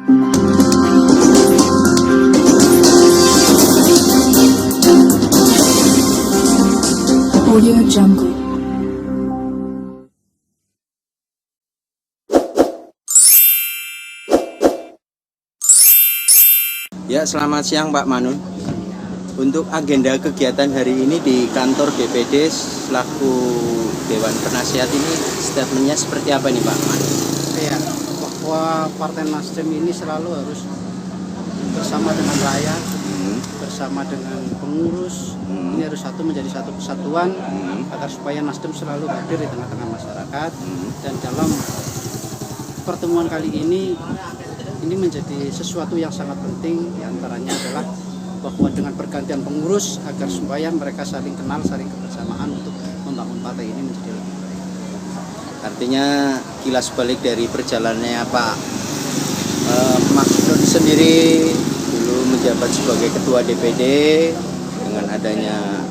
Audio Jungle. Ya, selamat siang Pak Manun. Untuk agenda kegiatan hari ini di kantor DPD selaku Dewan Penasihat ini statementnya seperti apa nih Pak Manun? Ya, bahwa Partai Nasdem ini selalu harus bersama dengan rakyat, bersama dengan pengurus, ini harus menjadi satu kesatuan agar supaya Nasdem selalu hadir di tengah-tengah masyarakat. Dan dalam pertemuan kali ini menjadi sesuatu yang sangat penting, diantaranya adalah bahwa dengan pergantian pengurus agar supaya mereka saling kenal, saling kebersamaan untuk membangun partai ini menjadi lebih baik. Artinya kilas balik dari perjalanannya Pak Maksud sendiri dulu menjabat sebagai ketua DPD, dengan adanya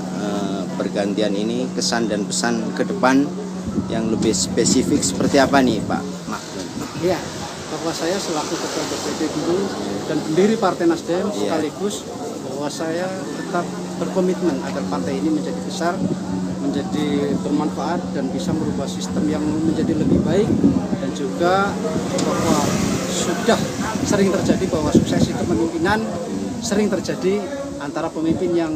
pergantian ini kesan dan pesan ke depan yang lebih spesifik seperti apa nih Pak Maksud? Iya, bahwa saya selaku ketua DPD dulu dan pendiri Partai Nasdem sekaligus bahwa saya tetap berkomitmen agar partai ini menjadi besar, menjadi bermanfaat dan bisa merubah sistem yang menjadi lebih baik. Dan juga bahwa sudah sering terjadi bahwa suksesi kepemimpinan sering terjadi antara pemimpin yang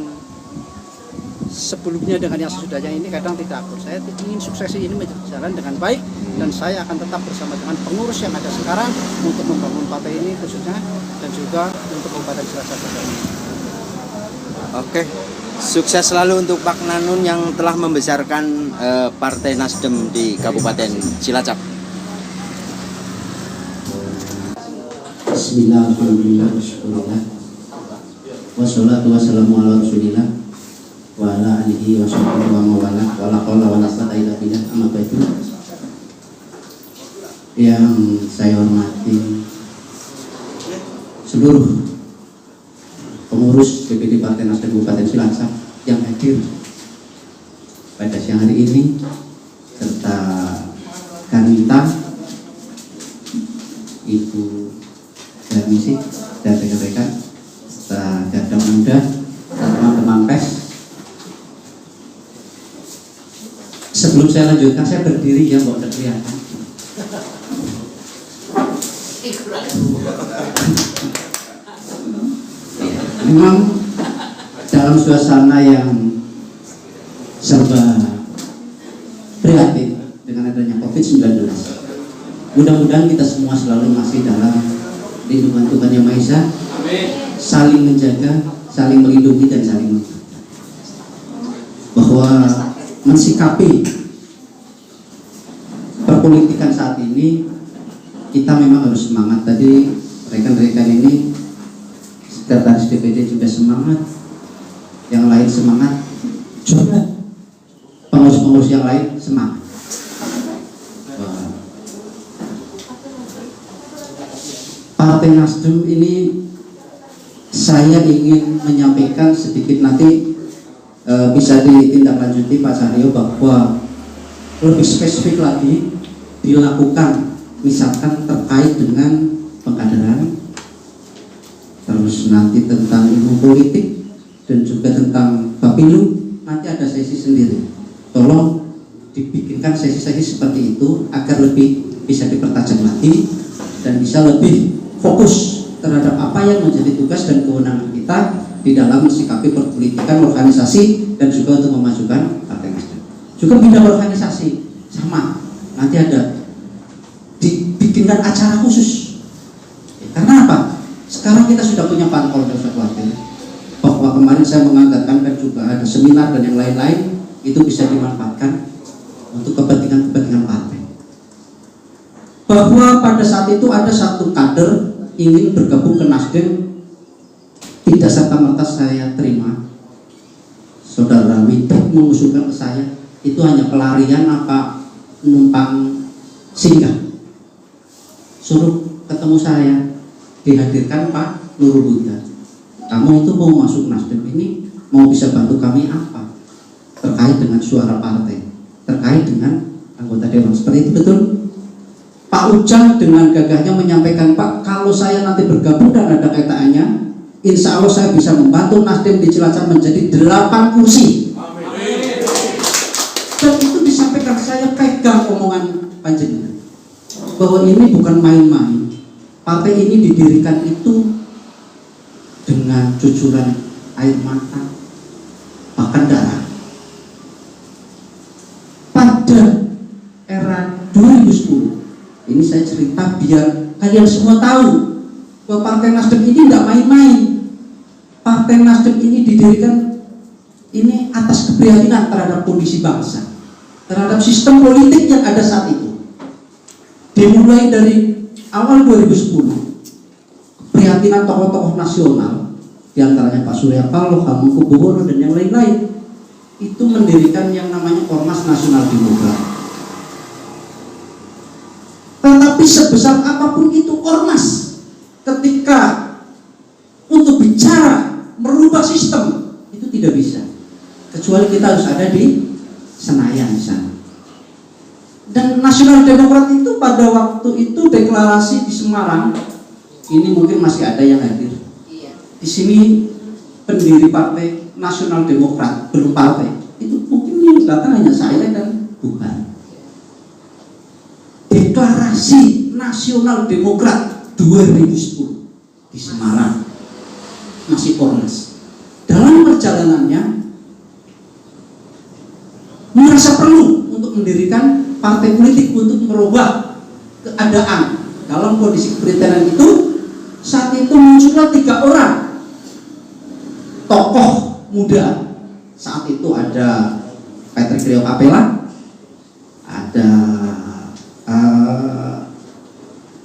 sebelumnya dengan yang sesudahnya ini kadang tidak akur. Saya ingin suksesi ini berjalan dengan baik dan saya akan tetap bersama dengan pengurus yang ada sekarang untuk membangun partai ini khususnya dan juga untuk Kabupaten Cilacap. Oke, sukses selalu untuk Pak Nanun yang telah membesarkan Partai Nasdem di Kabupaten Cilacap. Bismillahirrahmanirrahim. Bismillah. Wassalatu wassalamu ala Rasulillah wa ala alihi wa sahbihi wa mawala wa la haula wa la quwwata illa billah. Amma ba'du. Yang saya hormati seluruh pengurus DPD Partai Nasdem Kabupaten Cilacap yang hadir pada siang hari ini, serta Kanita, Ibu Darmisi dan rekan-rekan, serta Garda Muda, teman-teman pers. Sebelum saya lanjutkan, saya berdiri ya, mbak, kelihatan. Memang dalam suasana yang serba prihatin dengan adanya COVID-19, mudah-mudahan kita semua selalu masih dalam lindungan Tuhan Yang Maha Esa, saling menjaga, saling melindungi dan saling menjaga. Bahwa mensikapi perpolitikan saat ini, kita memang harus semangat. Tadi rekan-rekan ini, Sekretaris DPD juga semangat, yang lain semangat, juga pengurus-pengurus yang lain semangat. Partai Nasdem ini saya ingin menyampaikan sedikit, nanti bisa ditindaklanjuti Pak Cahyo, bahwa lebih spesifik lagi dilakukan misalkan terkait dengan pengkaderan, terus nanti tentang ilmu politik dan juga tentang Bapilu, nanti ada sesi sendiri. Tolong dibikinkan sesi-sesi seperti itu agar lebih bisa dipertajam lagi dan bisa lebih fokus terhadap apa yang menjadi tugas dan kewenangan kita di dalam mensikapi perpolitikan organisasi dan juga untuk memajukan Partai Nasdem. Juga bidang organisasi sama, nanti ada dibikinkan acara khusus. Karena apa? Sekarang kita sudah punya parpol, dan usah khawatir. Bahwa kemarin saya menganggarkan dan juga ada seminar dan yang lain-lain, itu bisa dimanfaatkan untuk kepentingan-kepentingan partai. Bahwa pada saat itu ada satu kader ingin bergabung ke Nasdem, tidak serta-merta saya terima. Saudara Widik mengusulkan ke saya, itu hanya pelarian apa numpang singgah. Suruh ketemu saya, dihadirkan Pak Nurul Huda. Kamu itu mau masuk Nasdem ini, mau bisa bantu kami apa? Terkait dengan suara partai, terkait dengan anggota dewan, seperti itu, betul? Pak Ujang dengan gagahnya menyampaikan, Pak, kalau kalau saya nanti bergabung dan ada kaitannya, insya Allah saya bisa membantu Nasdem di Cilacap menjadi 8 kursi. Dan itu disampaikan, saya pegang omongan panjenengan bahwa ini bukan main-main. Partai ini didirikan itu dengan cucuran air mata, bahkan darah. Pada era 2010, ini saya cerita biar kalian semua tahu bahwa Partai Nasdem ini tidak main-main. Partai Nasdem ini didirikan ini atas keprihatinan terhadap kondisi bangsa, terhadap sistem politik yang ada saat itu. Dimulai dari awal 2010, keprihatinan tokoh-tokoh nasional, diantaranya Pak Surya Paloh, Hamengkubuwono dan yang lain-lain, itu mendirikan yang namanya Ormas Nasional Demokrat. Tetapi sebesar apapun itu ormas, ketika untuk bicara merubah sistem itu tidak bisa, kecuali kita harus ada di Senayan di sana. Dan Nasional Demokrat itu pada waktu itu deklarasi di Semarang, ini mungkin masih ada yang hadir. Di sini pendiri Partai Nasional Demokrat, belum partai, itu mungkin yang datang hanya saya dan Tuhan. Deklarasi Nasional Demokrat 2010 di Semarang, masih ormas. Dalam perjalanannya merasa perlu untuk mendirikan partai politik untuk merubah keadaan. Dalam kondisi keprihatinan itu, saat itu muncullah 3 orang tokoh muda. Saat itu ada Patrick Rio Capella, ada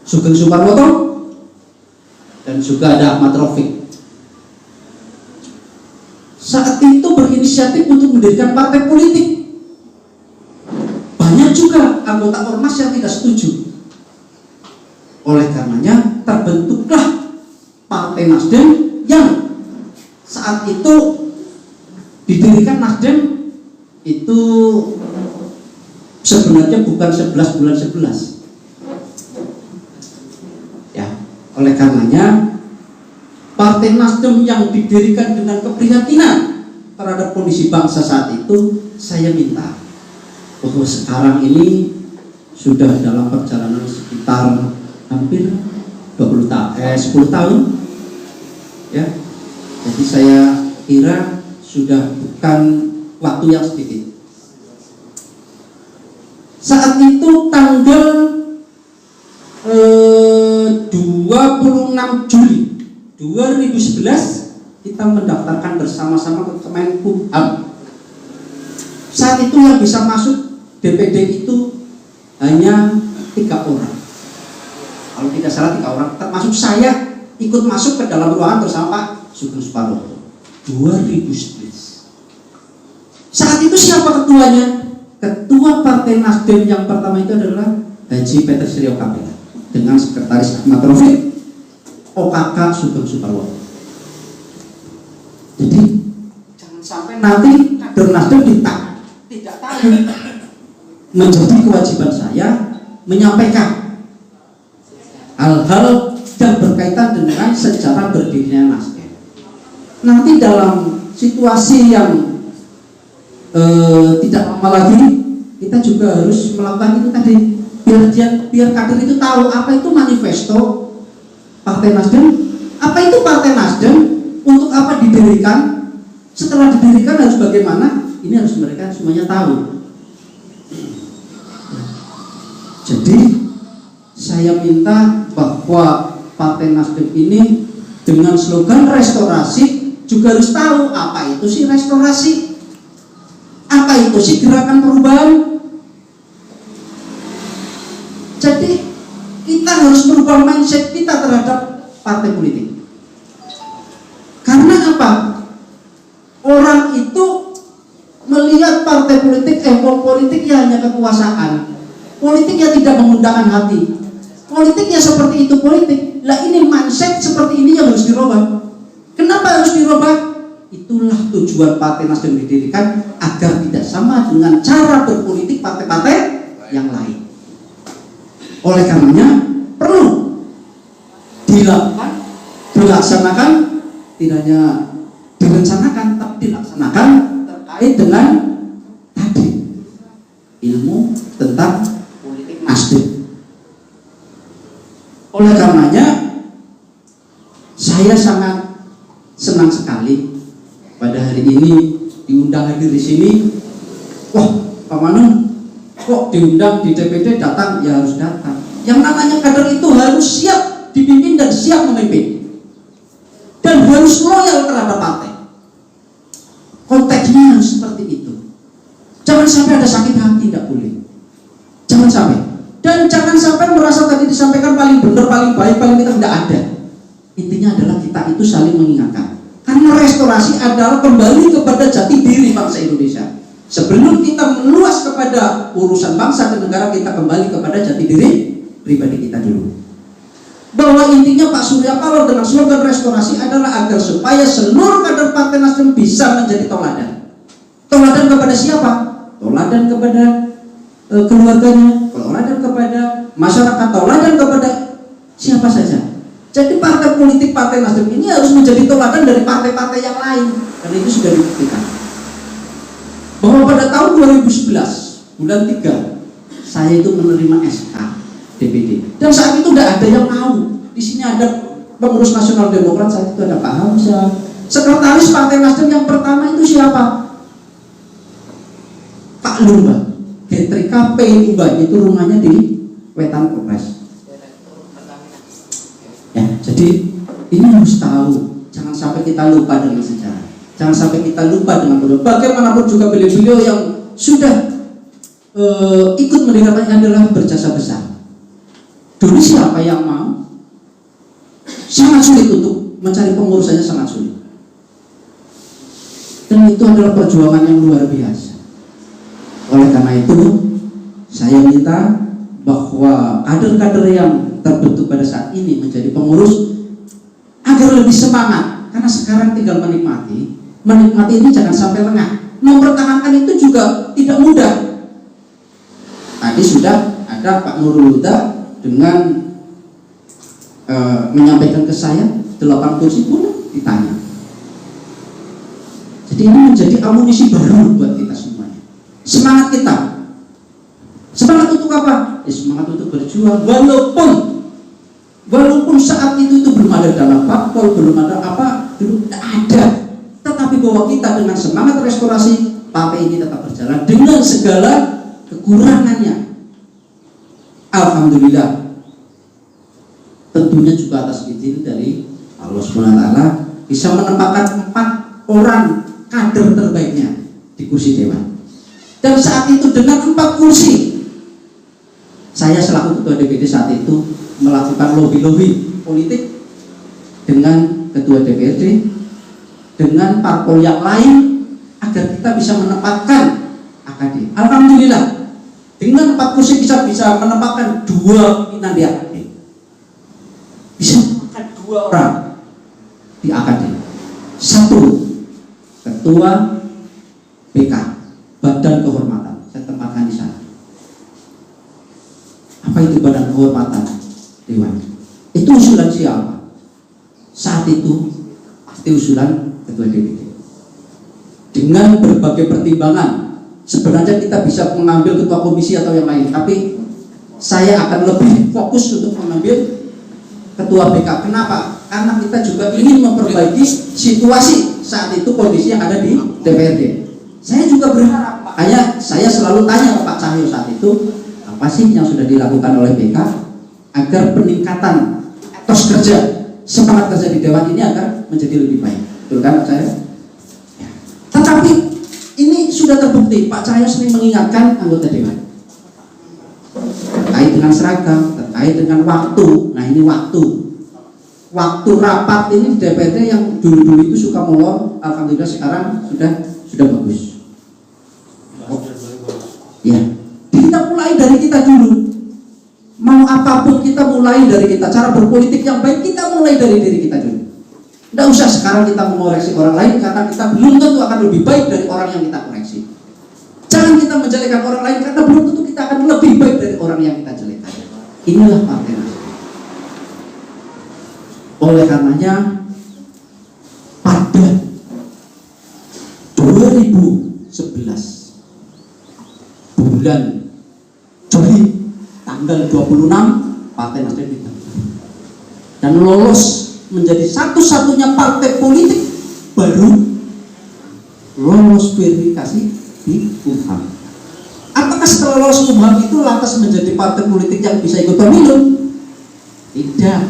Sugeng Suparwoto, dan juga ada Ahmad Rafiq. Saat itu berinisiatif untuk mendirikan partai politik. Banyak juga anggota ormas yang tidak setuju. Oleh karenanya terbentuklah Partai Nasdem yang saat itu didirikan. Nasdem itu sebenarnya bukan 11 bulan 11. Ya, oleh karenanya Partai Nasdem yang didirikan dengan keprihatinan terhadap kondisi bangsa saat itu, saya minta bahwa sekarang ini sudah dalam perjalanan sekitar hampir 10 tahun, ya. Jadi saya kira sudah bukan waktu yang sedikit. Saat itu tanggal 26 Juli 2011 kita mendaftarkan bersama-sama ke Kemenkumham. Saat itu yang bisa masuk DPD itu hanya 3 orang. Kalau tidak salah 3 orang, termasuk saya ikut masuk ke dalam ruangan bersama Pak Sugeng Suparwoto 2011. Saat itu siapa ketuanya? Ketua Partai Nasdem yang pertama itu adalah Haji Patrick Rio Capella dengan Sekretaris Ahmad Rafiq, OKK Sugeng Suparwoto. Jadi jangan sampai nanti kader Nasdem tidak tahu. Menjadi kewajiban saya menyampaikan hal-hal yang berkaitan dengan sejarah berdirinya Nasdem. Nanti dalam situasi yang tidak lama lagi, kita juga harus melakukan itu tadi, biar kader itu tahu apa itu manifesto Partai Nasdem, apa itu Partai Nasdem, untuk apa didirikan, setelah didirikan harus bagaimana, ini harus mereka semuanya tahu. Jadi saya minta bahwa Partai Nasdem ini dengan slogan restorasi juga harus tahu apa itu sih restorasi, apa itu sih gerakan perubahan. Jadi kita harus merubah mindset kita terhadap partai politik. Karena apa? Orang itu melihat partai politik, politik ya hanya kekuasaan. Politik yang tidak mengundangkan hati. Politik yang seperti itu politik. Lah ini mindset seperti ini yang harus dirubah. Kenapa harus dirubah? Itulah tujuan Partai Nasdem didirikan, agar tidak sama dengan cara berpolitik partai-partai yang lain. Oleh karenanya perlu di dilaksanakan, tidak hanya direncanakan tapi dilaksanakan terkait dengan tadi ilmu tentang politik Nasdem. Oleh karenanya saya sangat senang sekali pada hari ini diundang hadir di sini. Wah, Pak Manung kok diundang di DPD, datang ya harus datang. Yang namanya kader itu harus siap dipimpin dan siap memimpin, dan harus loyal terhadap partai. Konteksnya harus seperti itu. Jangan sampai ada sakit hati, tidak boleh. Jangan sampai. Dan jangan sampai merasa tadi disampaikan paling benar, paling baik, paling kita, tidak ada. Intinya adalah kita itu saling mengingatkan. Karena restorasi adalah kembali kepada jati diri bangsa Indonesia. Sebelum kita meluas kepada urusan bangsa dan negara, kita kembali kepada jati diri pribadi kita dulu. Bahwa intinya Pak Surya Paloh dengan slogan restorasi adalah agar supaya seluruh kader Partai Nasdem bisa menjadi teladan. Teladan kepada siapa? Teladan kepada keluarganya, teladan kepada masyarakat, teladan kepada siapa saja. Jadi partai politik Partai Nasdem ini harus menjadi teladan dari partai-partai yang lain, karena itu sudah dibuktikan. Bahwa pada tahun 2011 bulan 3 saya itu menerima SK DPD, dan saat itu tidak ada yang mau. Di sini ada pengurus Nasional Demokrat, saat itu ada Pak Hamzah. Sekretaris Partai Nasdem yang pertama itu siapa? Pak Lumba, Gentri KP Lumba, itu rumahnya di Wetan Polres. Ya, jadi ini harus tahu, jangan sampai kita lupa dengan sejarah, jangan sampai kita lupa dengan beliau. Bagaimanapun juga beliau yang sudah ikut mendirikan adalah berjasa besar. Dulu siapa yang mau? Sangat sulit untuk mencari pengurusannya, sangat sulit. Dan itu adalah perjuangan yang luar biasa. Oleh karena itu, saya minta bahwa kader-kader yang terbentuk pada saat ini menjadi pengurus agar lebih semangat, karena sekarang tinggal menikmati ini jangan sampai lengah. Mempertahankan itu juga tidak mudah. Tadi sudah ada Pak Nurul Huda dengan menyampaikan ke saya 8 kursi pun ditanya. Jadi ini menjadi amunisi baru buat kita semuanya. Semangat kita. Semangat untuk apa? Ya, semangat untuk berjuang, walaupun saat itu belum ada dana parpol, belum ada apa, belum ada. Tetapi bahwa kita dengan semangat restorasi partai ini tetap berjalan dengan segala kekurangannya. Alhamdulillah. Tentunya juga atas izin dari Allah SWT bisa menempatkan 4 orang kader terbaiknya di kursi dewan. Dan saat itu dengan 4 kursi, saya selaku ketua DPD saat itu melakukan lobby politik dengan ketua DPRD, dengan parpol yang lain agar kita bisa menempatkan AKD. Alhamdulillah dengan 4 kursi bisa menempatkan 2 pimpinan di AKD, bisa menempatkan 2 orang di AKD. 1 ketua BK, Badan Kehormatan, saya tempatkan di sana. Apa itu Badan Kehormatan Dewan? Itu usulan siapa? Saat itu pasti usulan ketua DPD. Dengan berbagai pertimbangan, sebenarnya kita bisa mengambil ketua komisi atau yang lain, tapi saya akan lebih fokus untuk mengambil ketua BK. Kenapa? Karena kita juga ingin memperbaiki situasi saat itu, kondisi yang ada di DPRD. Saya juga berharap, makanya saya selalu tanya ke Pak Cahyo saat itu, apa sih yang sudah dilakukan oleh BK agar peningkatan etos kerja, semangat kerja di Dewan ini agar menjadi lebih baik. Betul kan Pak Cahyo? Ya. Tetapi ini sudah terbukti, Pak Cahyo sering mengingatkan anggota Dewan terkait dengan seragam, terkait dengan waktu. Nah ini waktu rapat ini DPD yang dulu-dulu itu suka molor, alhamdulillah sekarang sudah bagus. Ya, kita mulai dari kita dulu. Mau apapun kita mulai dari kita. Cara berpolitik yang baik kita mulai dari diri kita dulu. Tidak usah sekarang kita mengoreksi orang lain, karena kita belum tentu akan lebih baik dari orang yang kita koreksi. Jangan kita menjelekan orang lain, karena belum tentu kita akan lebih baik dari orang yang kita jelekan. Inilah Partai Nasdem. Oleh karenanya bulan Juli tanggal 26 Partai Nasdem didaftar dan lolos menjadi satu-satunya partai politik baru lolos verifikasi di Kumham. Apakah setelah lolos Kumham itu lantas menjadi partai politik yang bisa ikut pemilu? Tidak,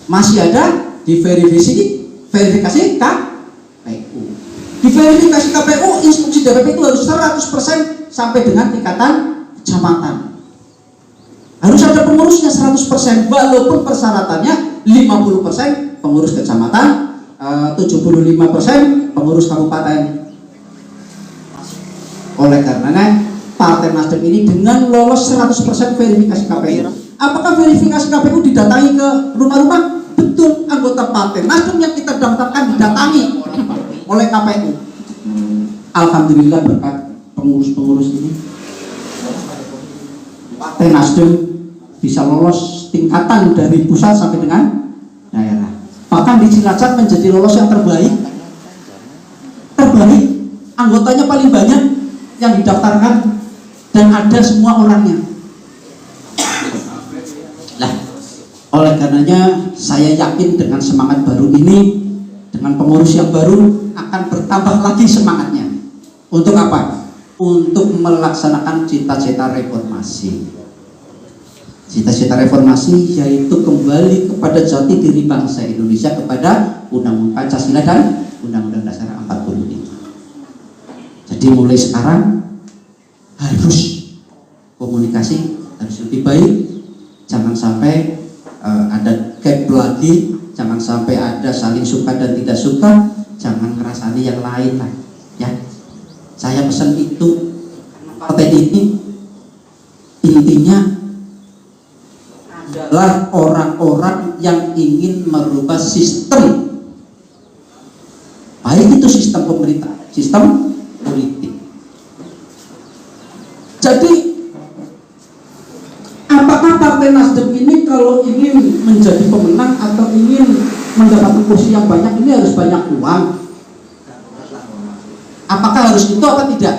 masih ada verifikasi KPU. Di verifikasi KPU instruksi DPP itu harus 100% sampai dengan tingkatan kecamatan. Harus ada pengurusnya 100%, walaupun persyaratannya 50% pengurus kecamatan, 75% pengurus kabupaten. Oleh karenanya Partai Nasdem ini dengan lolos 100% verifikasi KPU. Apakah verifikasi KPU didatangi ke rumah-rumah? Betul, anggota Partai Nasdem yang kita daftarkan didatangi oleh KPU. Alhamdulillah berkat pengurus-pengurus ini Partai Nasdem bisa lolos tingkatan dari pusat sampai dengan daerah. Bahkan di Cilacap menjadi lolos yang terbaik, anggotanya paling banyak yang didaftarkan dan ada semua orangnya. Nah, oleh karenanya saya yakin dengan semangat baru ini, dengan pengurus yang baru akan bertambah lagi semangatnya. Untuk apa? Untuk melaksanakan cita-cita reformasi. Cita-cita reformasi yaitu kembali kepada jati diri bangsa Indonesia, kepada Undang-Undang Pancasila dan Undang-Undang Dasar 45. Jadi mulai sekarang harus komunikasi harus lebih baik, jangan sampai ada gap lagi, jangan sampai ada saling suka dan tidak suka, jangan ngerasani yang lain lah, ya. Saya pesan itu, partai ini intinya adalah orang-orang yang ingin merubah sistem, baik itu sistem pemerintah, sistem politik. Jadi apakah Partai Nasdem ini kalau ingin menjadi pemenang atau ingin mendapatkan kursi yang banyak ini harus banyak uang? Apakah harus itu apa tidak?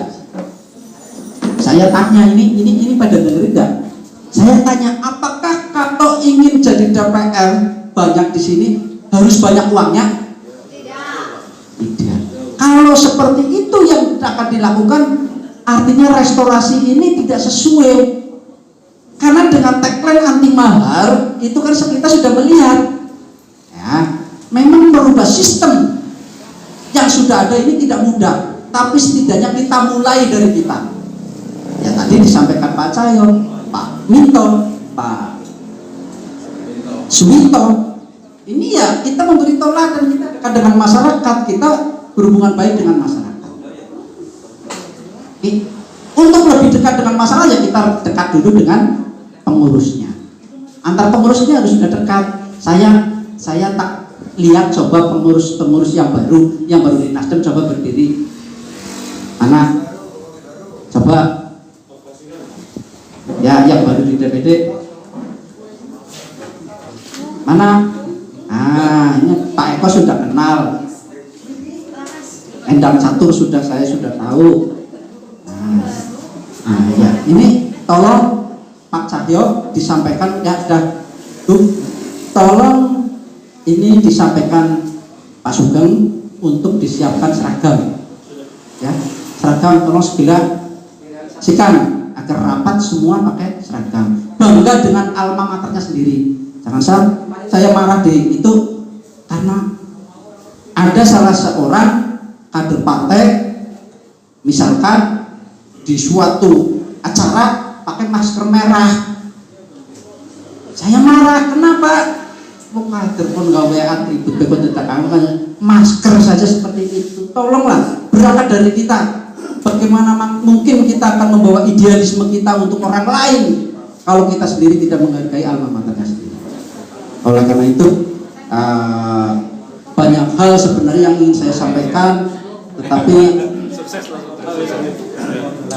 Saya tanya, ini pada dengerin enggak? Saya tanya, apakah kalau ingin jadi DPR banyak di sini harus banyak uangnya? Tidak. Kalau seperti itu yang akan dilakukan, artinya restorasi ini tidak sesuai. Karena dengan tagline anti mahar itu kan kita sudah melihat, ya, memang merubah sistem yang sudah ada ini tidak mudah, tapi setidaknya kita mulai dari kita. Ya tadi disampaikan Pak Cahyo, Pak Minto, Pak Suminto, ini ya kita memberi toladan, kita dekat dengan masyarakat, kita berhubungan baik dengan masyarakat. Untuk lebih dekat dengan masyarakat ya kita dekat dulu dengan pengurusnya. Antar pengurusnya harus sudah dekat. Saya tak lihat coba pengurus yang baru di Nasdem coba berdiri. Mana? Coba ya yang baru di DPD mana? Ini Pak Eko sudah kenal, Endang Catur saya sudah tahu. Ya ini tolong Pak Cahyo disampaikan ya, tolong ini disampaikan Pak Sugeng untuk disiapkan seragam, ya seragam tolong segera sikan agar rapat semua pakai seragam, bangga dengan alma maternya sendiri. Jangan saya marah di itu karena ada salah seorang kader partai misalkan di suatu acara pakai masker merah. Saya marah, kenapa? Kader pun gawe atribut masker saja seperti itu. Tolonglah berangkat dari kita. Bagaimana mungkin kita akan membawa idealisme kita untuk orang lain kalau kita sendiri tidak menghargai alma maternya sendiri. Oleh karena itu banyak hal sebenarnya yang ingin saya sampaikan, tetapi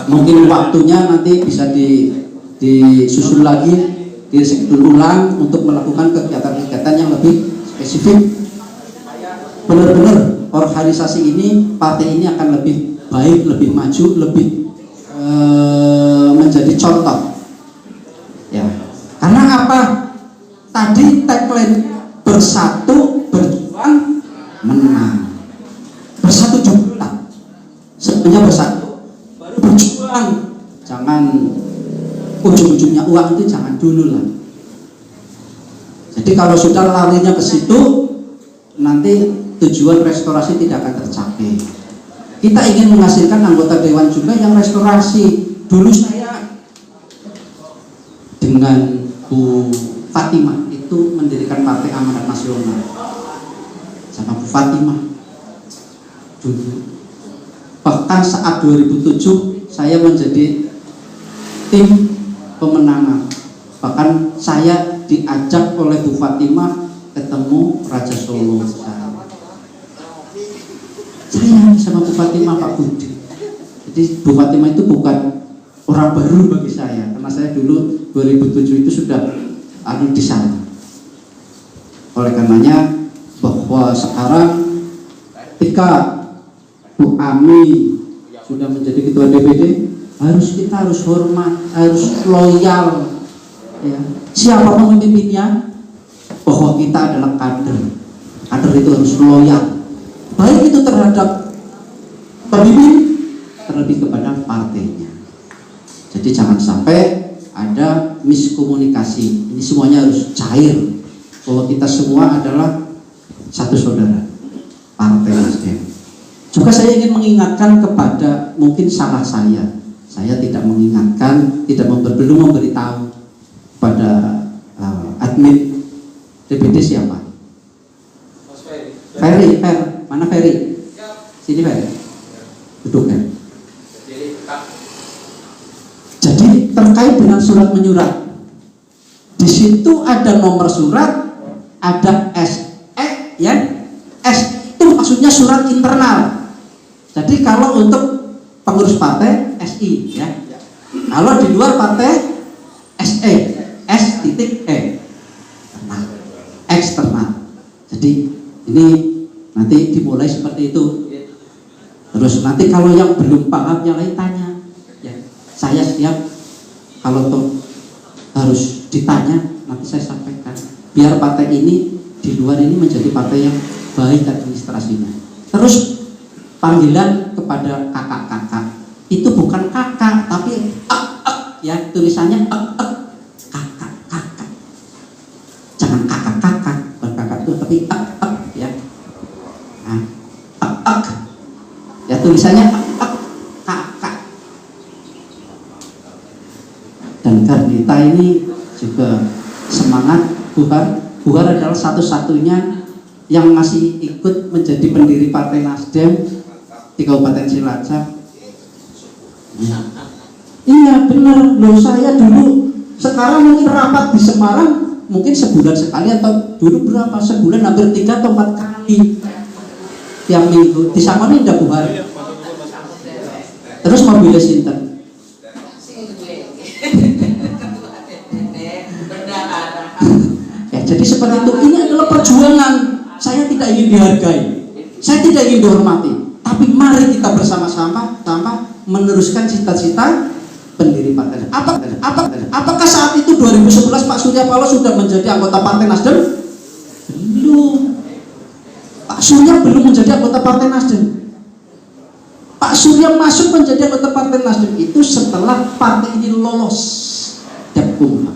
mungkin waktunya nanti bisa disusun lagi, direschedule ulang untuk melakukan kegiatan-kegiatan yang lebih spesifik. Benar-benar organisasi ini, partai ini akan lebih baik, lebih maju, lebih menjadi contoh. Ya, karena apa? Tadi tagline bersatu, berjuang, menang. Bersatu dulu lah. Sebenarnya bersatu, baru berjuang. Jangan ujung-ujungnya uang itu jangan dulu lah. Jadi kalau sudah larinya ke situ, nanti tujuan restorasi tidak akan tercapai. Kita ingin menghasilkan anggota dewan juga yang restorasi. Dulu saya dengan Bu Fatimah itu mendirikan Partai Amanat Nasional sama Bu Fatimah dulu. Bahkan saat 2007 saya menjadi tim pemenangan. Bahkan saya diajak oleh Bu Fatimah ketemu Raja Solo. Saya sama Bu Fatimah, Pak Budi. Jadi Bu Fatimah itu bukan orang baru bagi saya, karena saya dulu 2007 itu sudah di sana. Oleh karenanya bahwa sekarang ketika Bu Ami sudah menjadi ketua DPD, kita harus hormat, harus loyal. Ya. Siapa pemimpinnya? Bahwa kita adalah kader. Kader itu harus loyal. Baik itu terhadap pemimpin, terlebih kepada partainya. Jadi jangan sampai ada miskomunikasi. Ini semuanya harus cair. Bahwa kita semua adalah satu saudara, Partai Nasdem. Juga saya ingin mengingatkan kepada mungkin salah saya. Saya tidak mengingatkan, belum memberitahu pada admin DPD siapa. Ferry. Mana Ferry? Sini Ferry. Duduk ya. Jadi terkait dengan surat menyurat, di situ ada nomor surat, ada SE, ya. S itu maksudnya surat internal. Jadi kalau untuk pengurus partai SI, ya. Kalau di luar partai SE, S.E, eksternal. Jadi ini nanti dimulai seperti itu. Terus nanti kalau yang belum paham yang lain tanya. Ya, saya siap kalau toh harus ditanya nanti saya sampaikan. Biar partai ini di luar ini menjadi partai yang baik administrasinya. Terus panggilan kepada kakak-kakak itu bukan kakak tapi ya tulisannya kakak. Jangan kakak-kakak, bukan kakak itu tapi ya. Nah, ya tulisannya kakak. Dan Gardita ini juga semangat. Buhar adalah satu-satunya yang masih ikut menjadi pendiri Partai Nasdem di Kabupaten Cilacap. Iya benar loh, saya dulu, sekarang mungkin rapat di Semarang mungkin sebulan sekali, atau dulu berapa, sebulan hampir 3 atau 4 kali tiap minggu. Di Samarinda Buhar. Terus mobilnya sinten? Ya, jadi seperti itu. Ini adalah perjuangan. Saya tidak ingin dihargai, saya tidak ingin dihormati, tapi mari kita bersama-sama meneruskan cita-cita pendiri Partai. Apakah saat itu 2011 Pak Surya Paloh sudah menjadi anggota Partai Nasdem? Belum. Pak Surya belum menjadi anggota Partai Nasdem. Pak Surya masuk menjadi anggota Partai Nasdem itu setelah partai ini lolos Depkumham.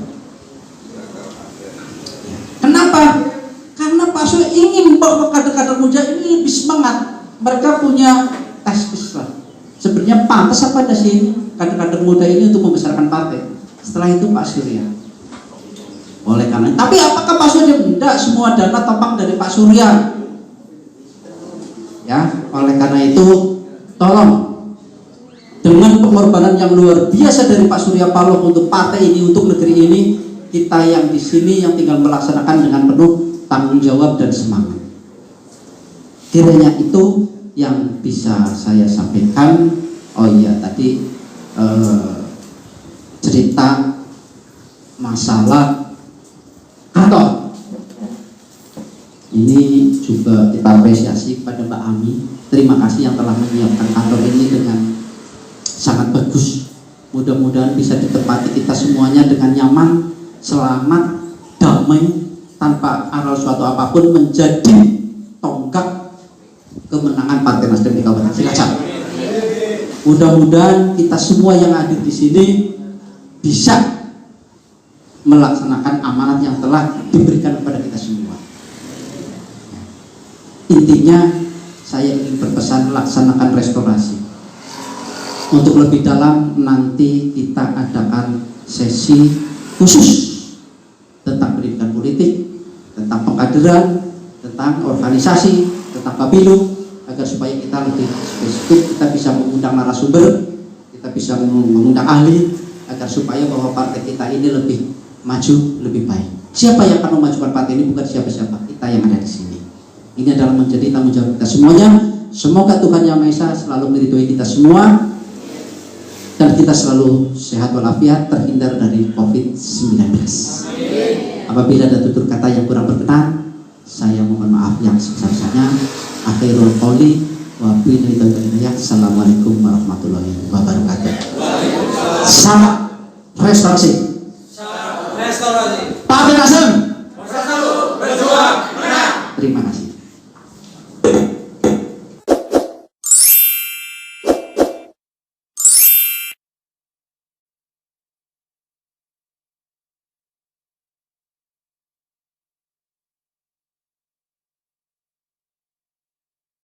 Kenapa? Karena Pak Surya ingin bahwa kader-kader muda ini lebih semangat. Mereka punya tes Islam. Sebenarnya pantas apa ada sih kader-kader muda ini untuk membesarkan partai? Setelah itu Pak Surya. Oleh karena, tapi apakah Pak Surya? Tidak, semua dana topang dari Pak Surya. Ya, oleh karena itu tolong dengan pengorbanan yang luar biasa dari Pak Surya Paloh untuk partai ini, untuk negeri ini, kita yang di sini yang tinggal melaksanakan dengan penuh tanggung jawab dan semangat. Kiranya itu yang bisa saya sampaikan. Oh iya, tadi cerita masalah kantor ini juga kita apresiasi kepada Mbak Ami terima kasih yang telah menyiapkan kantor ini dengan sangat bagus. Mudah-mudahan bisa ditempati kita semuanya dengan nyaman, selamat, damai, tanpa ada suatu apapun menjadi tonggak kemenangan Partai Nasdem di Kabupaten Cilacap. Mudah-mudahan kita semua yang hadir di sini bisa melaksanakan amanat yang telah diberikan kepada kita semua. Intinya saya ingin berpesan laksanakan restorasi. Untuk lebih dalam nanti kita adakan sesi khusus tentang pendidikan politik, tentang pengkaderan, tentang organisasi, tentang pemilu, agar supaya kita lebih spesifik, kita bisa mengundang narasumber, kita bisa mengundang ahli, agar supaya bahwa partai kita ini lebih maju, lebih baik. Siapa yang akan memajukan partai ini? Bukan siapa-siapa, kita yang ada di sini. Ini adalah menjadi tanggung jawab kita semuanya. Semoga Tuhan Yang Maha Esa selalu meridhoi kita semua dan kita selalu sehat walafiat, terhindar dari COVID-19. Apabila ada tutur kata yang kurang berkenan, saya mohon maaf yang sebesar-besarnya. Akhirul qouli wa billahi taufiq. Assalamualaikum warahmatullahi wabarakatuh. Salam restorasi. Partai Nasdem.